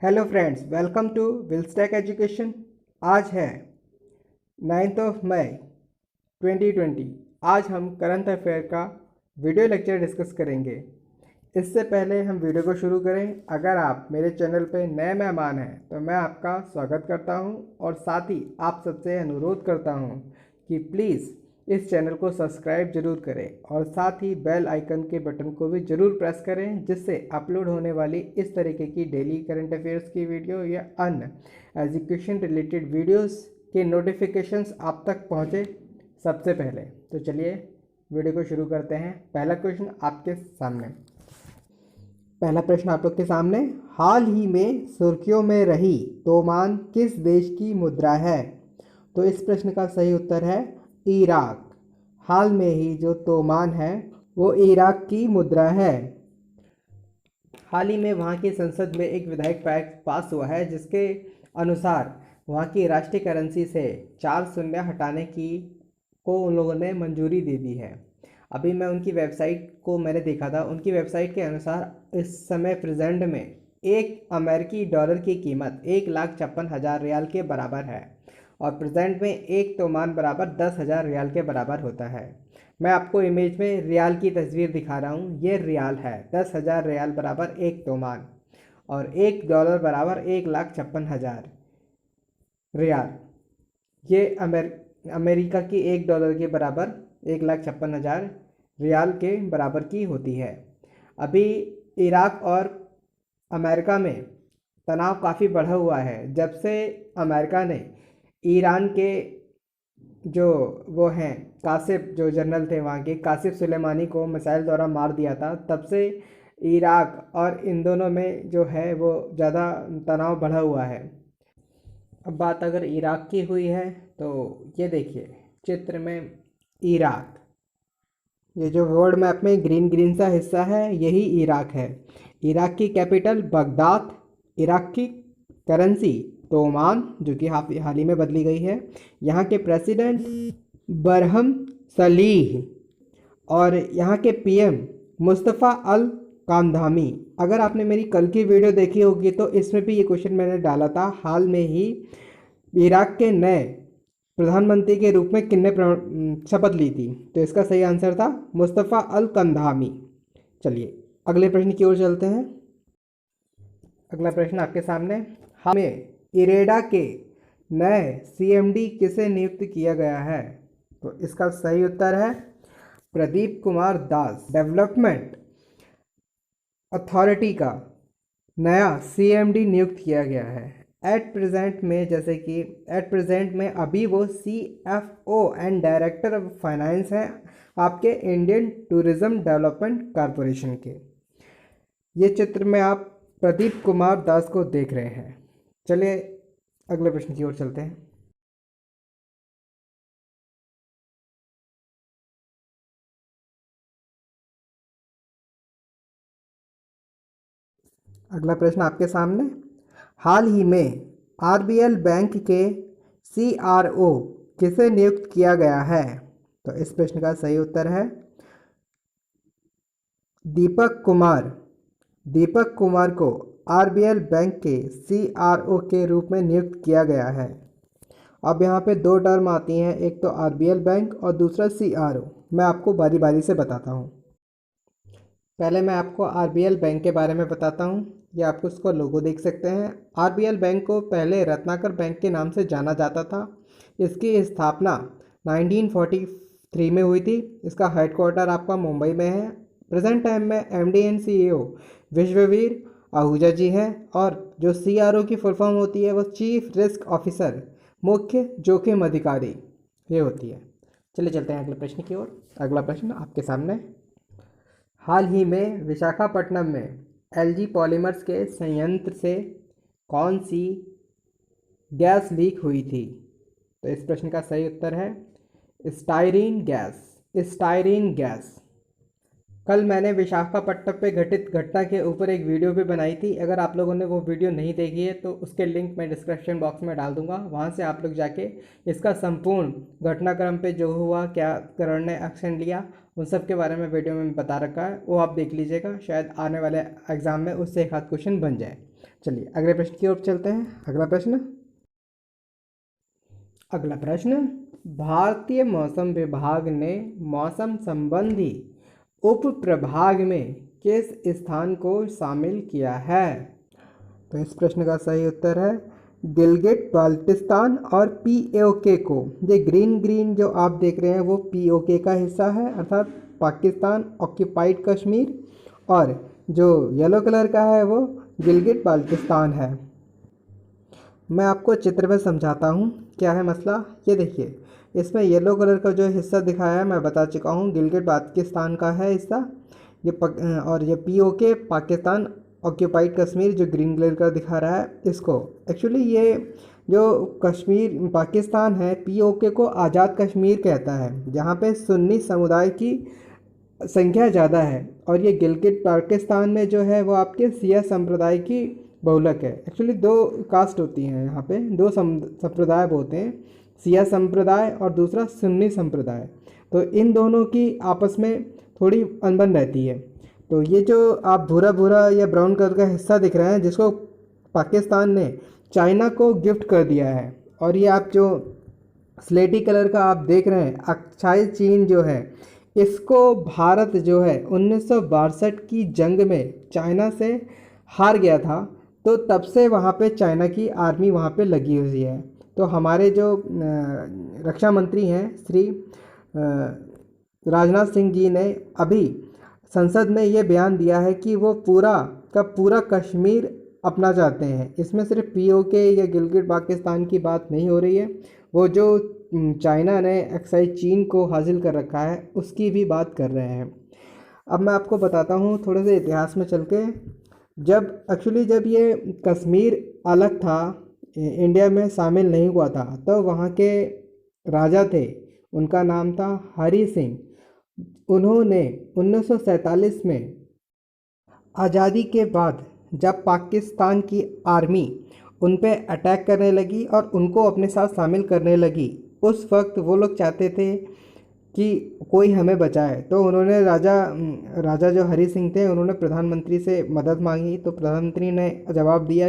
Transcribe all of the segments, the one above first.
Hello friends, welcome to विलस्टैक education. आज है 9 मई 2020। आज हम करंट अफेयर का वीडियो लेक्चर डिस्कस करेंगे। इससे पहले हम वीडियो को शुरू करें, अगर आप मेरे चैनल पर नए मेहमान हैं तो मैं आपका स्वागत करता हूं और साथ ही आप सबसे अनुरोध करता हूं कि प्लीज़ इस चैनल को सब्सक्राइब जरूर करें और साथ ही बेल आइकन के बटन को भी ज़रूर प्रेस करें, जिससे अपलोड होने वाली इस तरीके की डेली करंट अफेयर्स की वीडियो या अन्य एजुकेशन रिलेटेड वीडियोस के नोटिफिकेशंस आप तक पहुंचे सबसे पहले। तो चलिए वीडियो को शुरू करते हैं। पहला क्वेश्चन आपके सामने। पहला प्रश्न आप लोग के सामने, हाल ही में सुर्खियों में रही तोमान किस देश की मुद्रा है? तो इस प्रश्न का सही उत्तर है इराक। हाल में ही जो तोमान है वो इराक की मुद्रा है। हाल ही में वहाँ की संसद में एक विधायक पास हुआ है, जिसके अनुसार वहाँ की राष्ट्रीय करेंसी से 4 शून्य हटाने की को उन लोगों ने मंजूरी दे दी है। अभी मैं उनकी वेबसाइट को मैंने देखा था, उनकी वेबसाइट के अनुसार इस समय प्रेजेंट में एक अमेरिकी डॉलर की कीमत 1,56,000 रियाल के बराबर है और प्रेजेंट में एक तोमान बराबर 10,000 रियाल के बराबर होता है। मैं आपको इमेज में रियाल की तस्वीर दिखा रहा हूँ। ये रियाल है, 10,000 रियाल बराबर एक तोमान और $1 बराबर 1,56,000 रियाल। ये अमेरिका की $1 के बराबर 1,56,000 रियाल के बराबर की होती है। अभी इराक और अमेरिका में तनाव काफ़ी बढ़ा हुआ है। जब से अमेरिका ने ईरान के जो वो हैं कासिफ, जो जनरल थे वहाँ के, कासिफ सुलेमानी को मिसाइल द्वारा मार दिया था, तब से इराक और इन दोनों में जो है वो ज़्यादा तनाव बढ़ा हुआ है। अब बात अगर इराक की हुई है तो ये देखिए चित्र में इराक, ये जो वर्ल्ड मैप में ग्रीन ग्रीन सा हिस्सा है यही इराक है। इराक की कैपिटल बगदाद, इराक की करेंसी तोमान जो कि हाल ही में बदली गई है। यहाँ के प्रेसिडेंट बरहम सलीह और यहाँ के पीएम मुस्तफ़ा अल कांधामी। अगर आपने मेरी कल की वीडियो देखी होगी तो इसमें भी ये क्वेश्चन मैंने डाला था, हाल में ही इराक के नए प्रधानमंत्री के रूप में किन्ने शपथ ली थी? तो इसका सही आंसर था मुस्तफ़ा अल कंधामी। चलिए अगले प्रश्न की ओर चलते हैं। अगला प्रश्न आपके सामने, हमें इरेडा के नए सीएमडी किसे नियुक्त किया गया है? तो इसका सही उत्तर है प्रदीप कुमार दास। डेवलपमेंट अथॉरिटी का नया सीएमडी नियुक्त किया गया है। एट प्रेजेंट में, जैसे कि एट प्रेजेंट में अभी वो CFO and director of finance हैं आपके इंडियन टूरिज्म डेवलपमेंट कॉरपोरेशन के। ये चित्र में आप प्रदीप कुमार दास को देख रहे हैं। चलिए अगले प्रश्न की ओर चलते हैं। अगला प्रश्न आपके सामने, हाल ही में RBL बैंक के CRO किसे नियुक्त किया गया है? तो इस प्रश्न का सही उत्तर है दीपक कुमार। दीपक कुमार को RBL बैंक के CRO के रूप में नियुक्त किया गया है। अब यहाँ पे दो टर्म आती हैं, एक तो RBL बैंक और दूसरा CRO। मैं आपको बारी बारी से बताता हूँ। पहले मैं आपको RBL बैंक के बारे में बताता हूँ। ये आपको इसको लोगो देख सकते हैं। RBL बैंक को पहले रत्नाकर बैंक के नाम से जाना जाता था। इसकी स्थापना 1943 में हुई थी। इसका हेडक्वार्टर आपका मुंबई में है। प्रेजेंट टाइम में MD and CEO Vishvavir Ahuja ji हैं और जो CRO की फुल फॉर्म होती है वो चीफ रिस्क ऑफिसर, मुख्य जोखिम अधिकारी, ये होती है। चलिए चलते हैं अगले प्रश्न की ओर। अगला प्रश्न आपके सामने, हाल ही में विशाखापट्टनम में LG पॉलीमर्स के संयंत्र से कौन सी गैस लीक हुई थी? तो इस प्रश्न का सही उत्तर है स्टायरीन गैस। Styrene gas. कल मैंने विशाखापट्टनम पे घटित घटना के ऊपर एक वीडियो भी बनाई थी। अगर आप लोगों ने वो वीडियो नहीं देखी है तो उसके लिंक मैं डिस्क्रिप्शन बॉक्स में डाल दूंगा, वहाँ से आप लोग जाके इसका संपूर्ण घटनाक्रम पे जो हुआ, क्या करण ने एक्शन लिया, उन सब के बारे में वीडियो में बता रखा है, वो आप देख लीजिएगा। शायद आने वाले एग्ज़ाम में उससे एक आध क्वेश्चन बन जाए। चलिए अगले प्रश्न की ओर चलते हैं। अगला प्रश्न, भारतीय मौसम विभाग ने मौसम संबंधी उप प्रभाग में किस स्थान को शामिल किया है? तो इस प्रश्न का सही उत्तर है गिलगिट बाल्टिस्तान और पीओके को। ये ग्रीन ग्रीन जो आप देख रहे हैं वो पीओके का हिस्सा है, अर्थात पाकिस्तान ऑक्यूपाइड कश्मीर, और जो येलो कलर का है वो गिलगिट बाल्टिस्तान है। मैं आपको चित्र में समझाता हूँ क्या है मसला। ये देखिए, इसमें येलो कलर का जो हिस्सा दिखाया है मैं बता चुका हूँ, गिलगिट पाकिस्तान का है हिस्सा। और ये पीओके पाकिस्तान ऑक्यूपाइड कश्मीर जो ग्रीन कलर का दिखा रहा है इसको। एक्चुअली ये जो कश्मीर पाकिस्तान है, पीओके को आज़ाद कश्मीर कहता है, जहाँ पे सुन्नी समुदाय की संख्या ज़्यादा है, और ये गिलगिट पाकिस्तान में जो है वो आपके सिया संप्रदाय की बहुलक है। एक्चुअली दो कास्ट होती हैं यहाँ पे, दो संप्रदाय होते हैं, सिया संप्रदाय और दूसरा सुन्नी संप्रदाय। तो इन दोनों की आपस में थोड़ी अनबन रहती है। तो ये जो आप भूरा भूरा या ब्राउन कलर का हिस्सा दिख रहे हैं, जिसको पाकिस्तान ने चाइना को गिफ्ट कर दिया है, और ये आप जो स्लेटी कलर का आप देख रहे हैं अक्साई चीन जो है, इसको भारत जो है 1962 की जंग में चाइना से हार गया था, तो तब से वहाँ पे चाइना की आर्मी वहाँ पे लगी हुई है। तो हमारे जो रक्षा मंत्री हैं श्री राजनाथ सिंह जी ने अभी संसद में ये बयान दिया है कि वो पूरा का पूरा कश्मीर अपना चाहते हैं। इसमें सिर्फ पीओके या गिलगिट पाकिस्तान की बात नहीं हो रही है, वो जो चाइना ने अक्साई चीन को हासिल कर रखा है उसकी भी बात कर रहे हैं। अब मैं आपको बताता हूँ थोड़े से इतिहास में चल के। जब ये कश्मीर अलग था, इंडिया में शामिल नहीं हुआ था, तो वहाँ के राजा थे, उनका नाम था हरी सिंह। उन्होंने 1947 में आज़ादी के बाद जब पाकिस्तान की आर्मी उन पे अटैक करने लगी और उनको अपने साथ शामिल करने लगी, उस वक्त वो लोग चाहते थे कि कोई हमें बचाए। तो उन्होंने राजा जो हरी सिंह थे, उन्होंने प्रधानमंत्री से मदद मांगी। तो प्रधानमंत्री ने जवाब दिया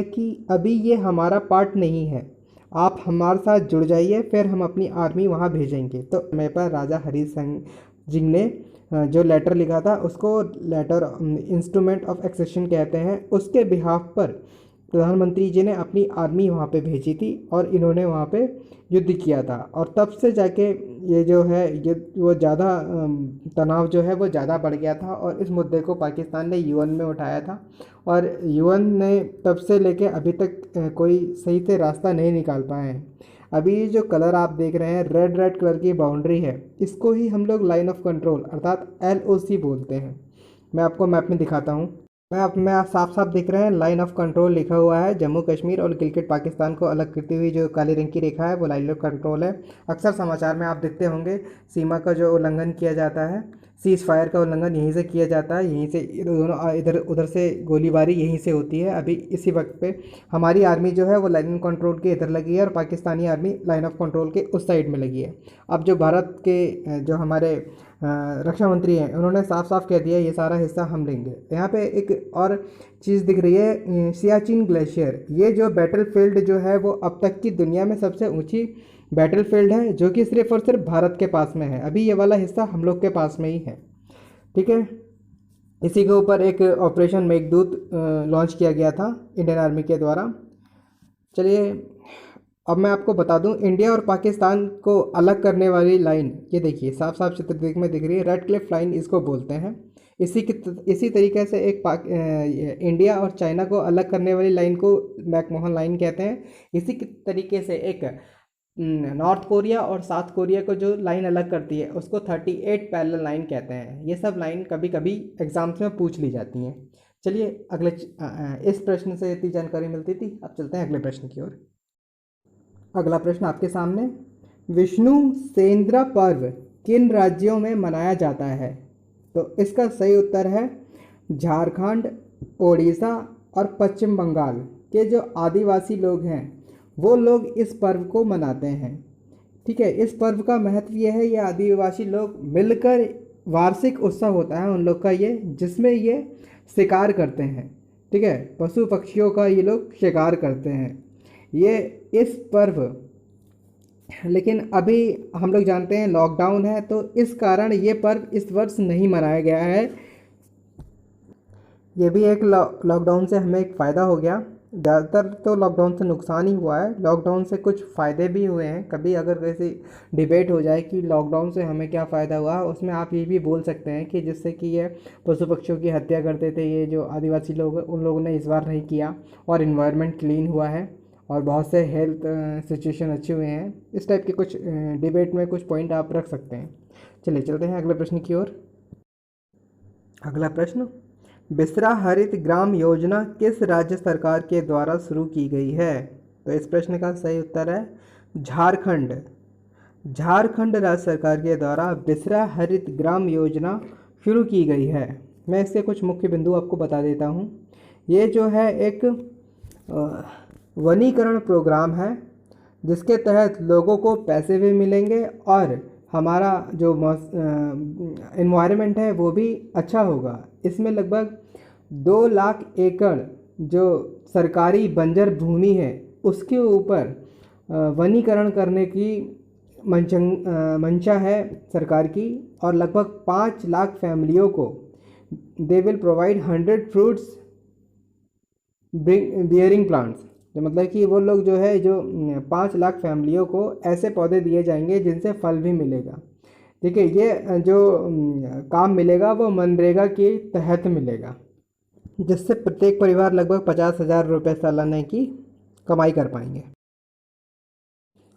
कि अभी ये हमारा पार्ट नहीं है, आप हमारे साथ जुड़ जाइए, फिर हम अपनी आर्मी वहाँ भेजेंगे। तो समय पर राजा हरी सिंह जी ने जो लेटर लिखा था उसको लेटर इंस्ट्रूमेंट ऑफ एक्सेशन कहते हैं, उसके बिहाफ पर प्रधानमंत्री जी ने अपनी आर्मी वहाँ पे भेजी थी और इन्होंने वहाँ पे युद्ध किया था। और तब से जाके ये जो है ये वो ज़्यादा तनाव जो है वो ज़्यादा बढ़ गया था, और इस मुद्दे को पाकिस्तान ने यूएन में उठाया था, और यूएन ने तब से लेके अभी तक कोई सही से रास्ता नहीं निकाल पाए हैं। अभी जो कलर आप देख रहे हैं, रेड कलर की बाउंड्री है, इसको ही हम लोग लाइन ऑफ कंट्रोल अर्थात LOC बोलते हैं। मैं आपको मैप में दिखाता हूँ। मैं आप साफ साफ दिख रहे हैं, लाइन ऑफ कंट्रोल लिखा हुआ है। जम्मू कश्मीर और गिलगिट पाकिस्तान को अलग करती हुई जो काले रंग की रेखा है वो लाइन ऑफ कंट्रोल है। अक्सर समाचार में आप देखते होंगे सीमा का जो उल्लंघन किया जाता है, सीज़ फायर का उल्लंघन यहीं से किया जाता है, यहीं से दोनों इधर उधर से गोलीबारी यहीं से होती है। अभी इसी वक्त पे हमारी आर्मी जो है वो लाइन ऑफ कंट्रोल के इधर लगी है और Pakistani army line of control के उस साइड में लगी है। अब जो भारत के जो हमारे रक्षा मंत्री हैं, उन्होंने साफ साफ कह दिया ये सारा हिस्सा हम लेंगे। यहाँ पे एक और चीज़ दिख रही है, सियाचिन ग्लेशियर। ये जो बैटलफील्ड जो है वो अब तक की दुनिया में सबसे ऊंची बैटलफील्ड है, जो कि सिर्फ और सिर्फ भारत के पास में है। अभी ये वाला हिस्सा हम लोग के पास में ही है, ठीक है। इसी के ऊपर एक ऑपरेशन मेघदूत लॉन्च किया गया था इंडियन आर्मी के द्वारा। चलिए अब मैं आपको बता दूं, इंडिया और पाकिस्तान को अलग करने वाली लाइन, ये देखिए साफ साफ चित्र में दिख रही है, रेड क्लिफ लाइन इसको बोलते हैं। इसी तरीके से इंडिया और चाइना को अलग करने वाली लाइन को मैकमोहन लाइन कहते हैं। इसी तरीके से एक नॉर्थ कोरिया और साउथ कोरिया को जो लाइन अलग करती है उसको 38 पैरेलल लाइन कहते हैं। ये सब लाइन कभी कभी एग्जाम्स में पूछ ली जाती हैं। चलिए अगले इस प्रश्न से इतनी जानकारी मिलती थी, अब चलते हैं अगले प्रश्न की ओर। अगला प्रश्न आपके सामने, विष्णु सेंद्रा पर्व किन राज्यों में मनाया जाता है? तो इसका सही उत्तर है झारखंड, ओडिशा और पश्चिम बंगाल के जो आदिवासी लोग हैं वो लोग इस पर्व को मनाते हैं। ठीक है, इस पर्व का महत्व ये है, ये आदिवासी लोग मिलकर वार्षिक उत्सव होता है उन लोग का ये, जिसमें ये शिकार करते हैं। ठीक है, पशु पक्षियों का ये लोग शिकार करते हैं। ये इस पर्व, लेकिन अभी हम लोग जानते हैं लॉकडाउन है, तो इस कारण ये पर्व इस वर्ष नहीं मनाया गया है। ये भी एक लॉकडाउन से हमें एक फ़ायदा हो गया। ज़्यादातर तो लॉकडाउन से नुकसान ही हुआ है, लॉकडाउन से कुछ फ़ायदे भी हुए हैं। कभी अगर वैसे डिबेट हो जाए कि लॉकडाउन से हमें क्या फ़ायदा हुआ, उसमें आप ये भी बोल सकते हैं कि जिससे कि ये पशु पक्षियों की हत्या करते थे ये जो आदिवासी लोग, उन लोगों ने इस बार नहीं किया और इन्वायरमेंट क्लीन हुआ है और बहुत से हेल्थ सिचुएशन अच्छे हुए हैं। इस टाइप के कुछ डिबेट में कुछ पॉइंट आप रख सकते हैं। चलिए चलते हैं अगले प्रश्न की ओर। अगला प्रश्न, बिसरा हरित ग्राम योजना किस राज्य सरकार के द्वारा शुरू की गई है? तो इस प्रश्न का सही उत्तर है झारखंड। झारखंड राज्य सरकार के द्वारा बिसरा हरित ग्राम योजना शुरू की गई है। मैं इसके कुछ मुख्य बिंदु आपको बता देता हूँ। ये जो है एक वनीकरण प्रोग्राम है जिसके तहत लोगों को पैसे भी मिलेंगे और हमारा जो इन्वायरमेंट है वो भी अच्छा होगा। इसमें लगभग 2 लाख एकड़ जो सरकारी बंजर भूमि है उसके ऊपर वनीकरण करने की मंशा है सरकार की, और लगभग 5 लाख फैमिलियों को they will provide 100 fruits bearing plants. तो मतलब कि वो लोग जो है जो 5 लाख फैमिलियों को ऐसे पौधे दिए जाएंगे जिनसे फल भी मिलेगा। ठीक है, ये जो काम मिलेगा वो मनरेगा के तहत मिलेगा, जिससे प्रत्येक परिवार लगभग 50,000 रुपये सालाना की कमाई कर पाएंगे।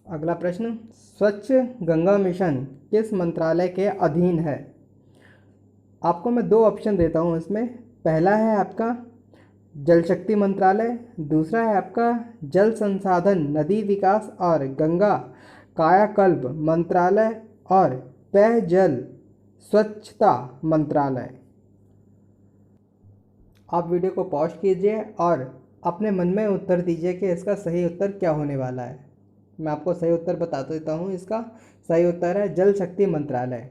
अगला प्रश्न, स्वच्छ गंगा मिशन किस मंत्रालय के अधीन है? आपको मैं 2 ऑप्शन देता हूँ इसमें। पहला है आपका जल शक्ति मंत्रालय, दूसरा है आपका जल संसाधन, नदी विकास और गंगा कायाकल्प मंत्रालय और पेयजल स्वच्छता मंत्रालय। आप वीडियो को पॉज कीजिए और अपने मन में उत्तर दीजिए कि इसका सही उत्तर क्या होने वाला है। मैं आपको सही उत्तर बता देता हूँ। इसका सही उत्तर है जल शक्ति मंत्रालय।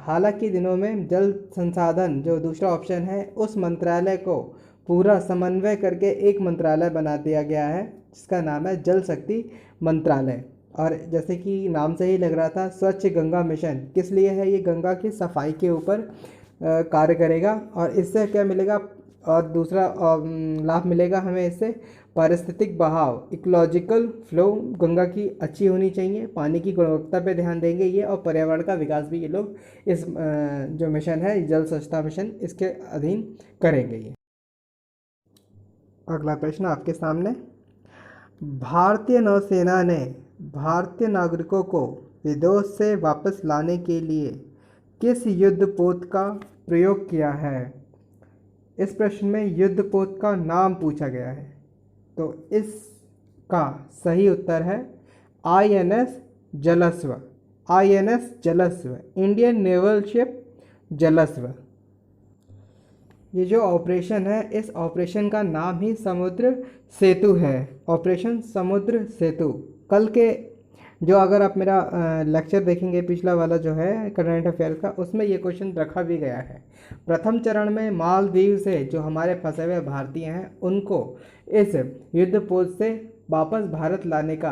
हालांकि दिनों में जल संसाधन जो दूसरा ऑप्शन है उस मंत्रालय को पूरा समन्वय करके एक मंत्रालय बना दिया गया है जिसका नाम है जल शक्ति मंत्रालय। और जैसे कि नाम से ही लग रहा था, स्वच्छ गंगा मिशन किस लिए है? ये गंगा की सफाई के ऊपर कार्य करेगा और इससे क्या मिलेगा? और दूसरा लाभ मिलेगा हमें इससे पारिस्थितिक बहाव, इकोलॉजिकल फ्लो गंगा की अच्छी होनी चाहिए, पानी की गुणवत्ता पे ध्यान देंगे ये, और पर्यावरण का विकास भी ये लोग इस जो मिशन है जल स्वच्छता मिशन इसके अधीन करेंगे ये। अगला प्रश्न आपके सामने, भारतीय नौसेना ने भारतीय नागरिकों को विदेश से वापस लाने के लिए किस युद्धपोत का प्रयोग किया है? इस प्रश्न में युद्धपोत का नाम पूछा गया है, तो इसका सही उत्तर है INS Jalashwa. INS Jalashwa, Indian naval ship Jalashwa. ये जो ऑपरेशन है, इस ऑपरेशन का नाम ही समुद्र सेतु है, ऑपरेशन समुद्र सेतु। कल के जो अगर आप मेरा लेक्चर देखेंगे पिछला वाला जो है करंट अफेयर का, उसमें ये क्वेश्चन रखा भी गया है। प्रथम चरण में मालदीव से जो हमारे फंसे हुए भारतीय हैं उनको इस युद्धपोत से वापस भारत लाने का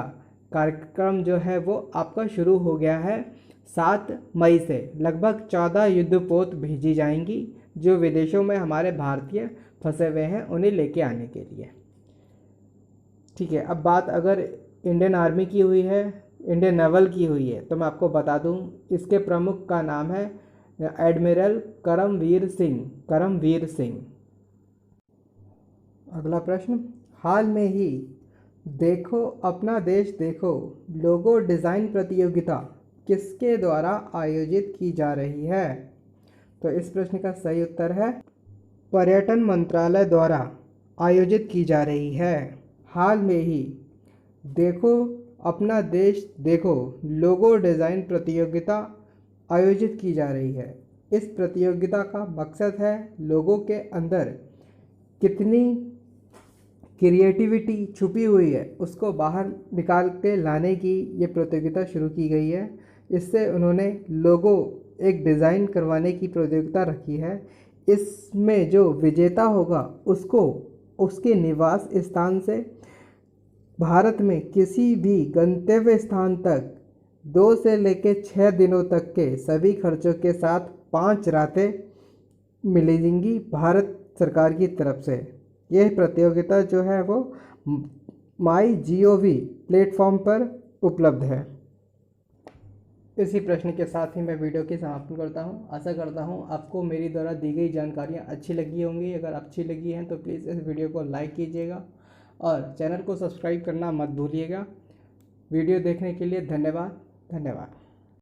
कार्यक्रम जो है वो आपका शुरू हो गया है। 7 मई से लगभग 14 युद्धपोत भेजी जाएंगी जो विदेशों में हमारे भारतीय फंसे हुए हैं उन्हें लेके आने के लिए। ठीक है, अब बात अगर इंडियन आर्मी की हुई है, इंडियन नेवल की हुई है, तो मैं आपको बता दूं इसके प्रमुख का नाम है एडमिरल करमवीर सिंह। करमवीर सिंह। अगला प्रश्न, हाल में ही देखो अपना देश देखो लोगो डिज़ाइन प्रतियोगिता किसके द्वारा आयोजित की जा रही है? तो इस प्रश्न का सही उत्तर है पर्यटन मंत्रालय द्वारा आयोजित की जा रही है। हाल में ही देखो अपना देश देखो लोगो डिज़ाइन प्रतियोगिता आयोजित की जा रही है। इस प्रतियोगिता का मकसद है लोगों के अंदर कितनी क्रिएटिविटी छुपी हुई है उसको बाहर निकाल के लाने की ये प्रतियोगिता शुरू की गई है। इससे उन्होंने लोगो एक डिज़ाइन करवाने की प्रतियोगिता रखी है। इसमें जो विजेता होगा उसको उसके निवास स्थान से भारत में किसी भी गंतव्य स्थान तक 2 से लेकर 6 दिनों तक के सभी खर्चों के साथ 5 रातें मिलेंगी भारत सरकार की तरफ से। यह प्रतियोगिता जो है वो MyGov प्लेटफॉर्म पर उपलब्ध है। इसी प्रश्न के साथ ही मैं वीडियो की समाप्ति करता हूं। आशा करता हूं आपको मेरी द्वारा दी गई जानकारियां अच्छी लगी होंगी। अगर अच्छी लगी हैं तो प्लीज़ इस वीडियो को लाइक कीजिएगा और चैनल को सब्सक्राइब करना मत भूलिएगा। वीडियो देखने के लिए धन्यवाद।